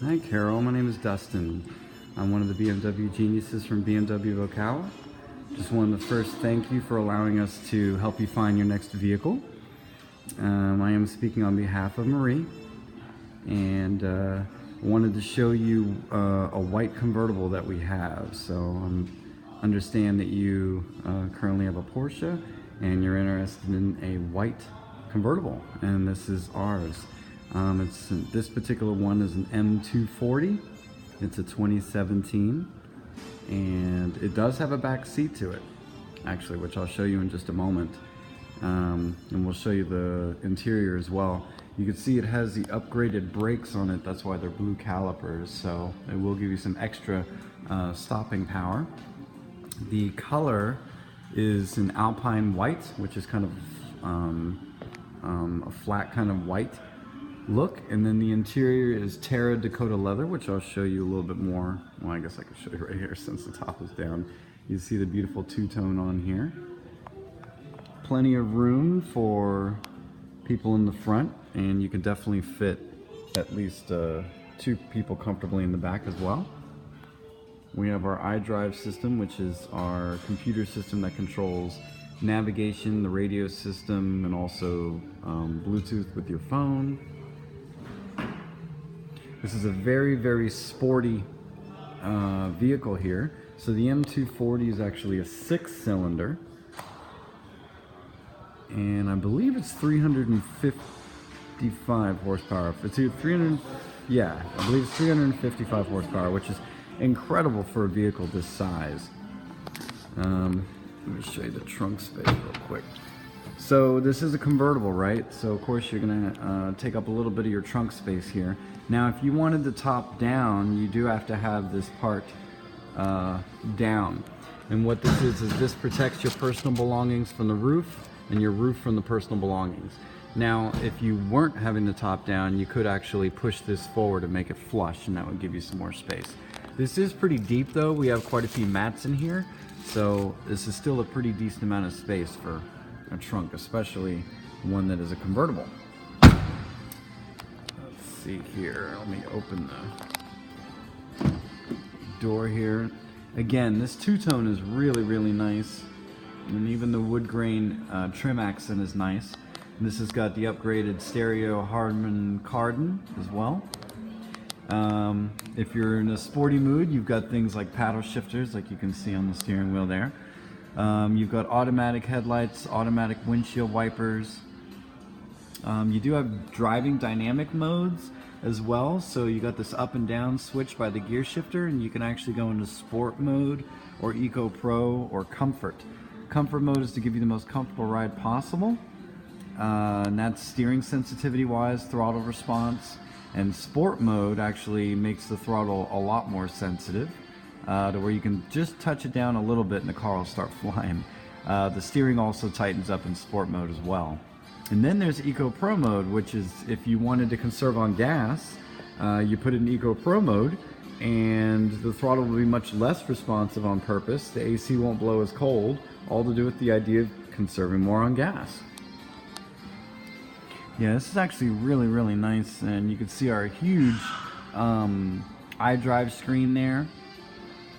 Hi Carole, my name is Dustin. I'm one of the BMW geniuses from BMW of Ocala. Just wanted to first thank you for allowing us to help you find your next vehicle. I am speaking on behalf of Marie, and wanted to show you a white convertible that we have. So I understand that you currently have a Porsche and you're interested in a white convertible, and this is ours. This particular one is an M240. It's a 2017, and it does have a back seat to it, actually, which I'll show you in just a moment. And we'll show you the interior as well. You can see it has the upgraded brakes on it. That's why they're blue calipers, so it will give you some extra stopping power. The color is an alpine white, which is kind of a flat kind of white look, and then the interior is Terra Dakota leather, which I'll show you a little bit more. Well, I guess I can show you right here since the top is down. You see the beautiful two-tone on here. Plenty of room for people in the front, and you can definitely fit at least 2 people comfortably in the back as well. We have our iDrive system, which is our computer system that controls navigation, the radio system, and also Bluetooth with your phone. This is a very, very sporty vehicle here. So the M240 is actually a 6-cylinder, and I believe it's 355 horsepower. It's 300, yeah, I believe it's 355 horsepower, which is incredible for a vehicle this size. Let me show you the trunk space real quick. So this is a convertible, right? So of course you're gonna take up a little bit of your trunk space here. Now if you wanted the top down, you do have to have this part down. And what this is this protects your personal belongings from the roof and your roof from the personal belongings. Now if you weren't having the top down, you could actually push this forward and make it flush, and that would give you some more space. This is pretty deep though. We have quite a few mats in here, so this is still a pretty decent amount of space for a trunk, especially one that is a convertible. Let's see here, let me open the door here. Again, this two-tone is really, really nice, and even the wood grain trim accent is nice. And this has got the upgraded stereo Harman Kardon as well. If you're in a sporty mood, you've got things like paddle shifters, like you can see on the steering wheel there. You've got automatic headlights, automatic windshield wipers. You do have driving dynamic modes as well, so you got this up and down switch by the gear shifter, and you can actually go into sport mode or Eco Pro or comfort. Comfort mode is to give you the most comfortable ride possible, and that's steering sensitivity wise, throttle response. And sport mode actually makes the throttle a lot more sensitive, to where you can just touch it down a little bit and the car will start flying. The steering also tightens up in sport mode as well. And then there's Eco Pro mode, which is if you wanted to conserve on gas, you put it in Eco Pro mode, and the throttle will be much less responsive on purpose. The AC won't blow as cold, all to do with the idea of conserving more on gas. Yeah, this is actually really, really nice, and you can see our huge iDrive screen there.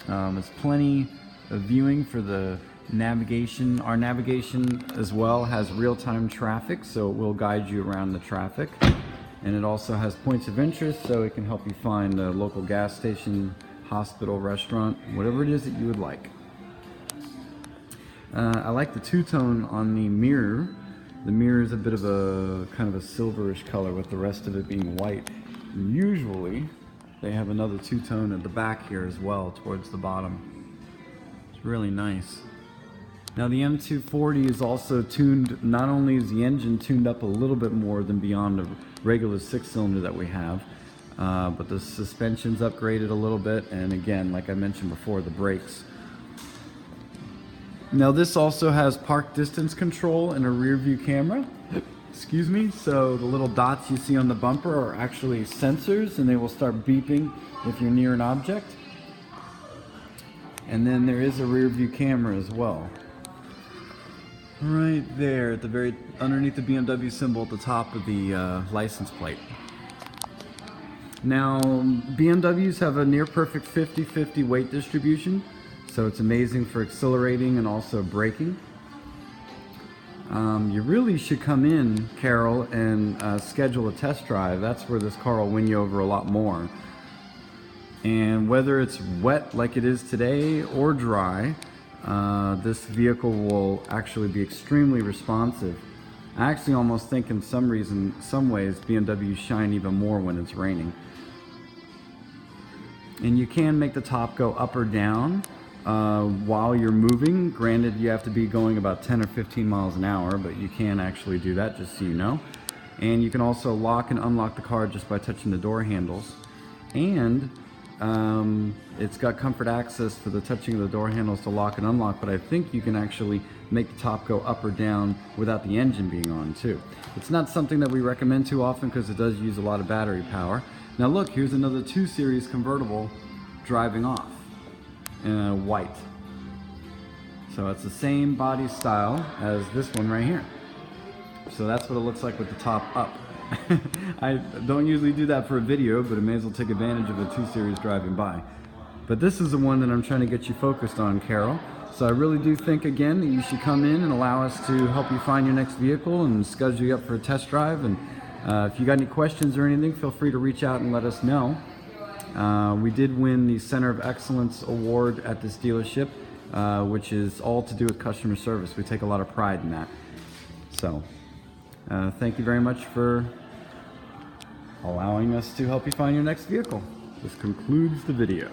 There's plenty of viewing for the navigation. Our navigation as well has real-time traffic, so it will guide you around the traffic. And it also has points of interest, so it can help you find a local gas station, hospital, restaurant, whatever it is that you would like. I like the two-tone on the mirror. The mirror is a bit of a kind of a silverish color, with the rest of it being white. Usually they have another two-tone at the back here as well, towards the bottom. It's really nice. Now the M240 is also tuned, not only is the engine tuned up a little bit more than beyond the regular 6-cylinder that we have, but the suspension's upgraded a little bit, and again, like I mentioned before, the brakes. Now this also has park distance control and a rear view camera. Excuse me. So the little dots you see on the bumper are actually sensors, and they will start beeping if you're near an object. And then there is a rear view camera as well. Right there at the very underneath the BMW symbol at the top of the license plate. Now, BMWs have a near perfect 50-50 weight distribution, so it's amazing for accelerating and also braking. You really should come in, Carole, and schedule a test drive. That's where this car will win you over a lot more. And whether it's wet like it is today or dry, this vehicle will actually be extremely responsive. I actually almost think in some ways, BMWs shine even more when it's raining. And you can make the top go up or down while you're moving. Granted, you have to be going about 10 or 15 miles an hour, but you can actually do that, just so you know. And you can also lock and unlock the car just by touching the door handles. And it's got comfort access for the touching of the door handles to lock and unlock, but I think you can actually make the top go up or down without the engine being on too. It's not something that we recommend too often because it does use a lot of battery power. Now look, here's another 2 Series convertible driving off in white. So it's the same body style as this one right here. So that's what it looks like with the top up. I don't usually do that for a video, but I may as well take advantage of a 2 Series driving by. But this is the one that I'm trying to get you focused on, Carole. So I really do think, again, that you should come in and allow us to help you find your next vehicle and schedule you up for a test drive. And if you got any questions or anything, feel free to reach out and let us know. We did win the Center of Excellence Award at this dealership, which is all to do with customer service. We take a lot of pride in that. So thank you very much for allowing us to help you find your next vehicle. This concludes the video.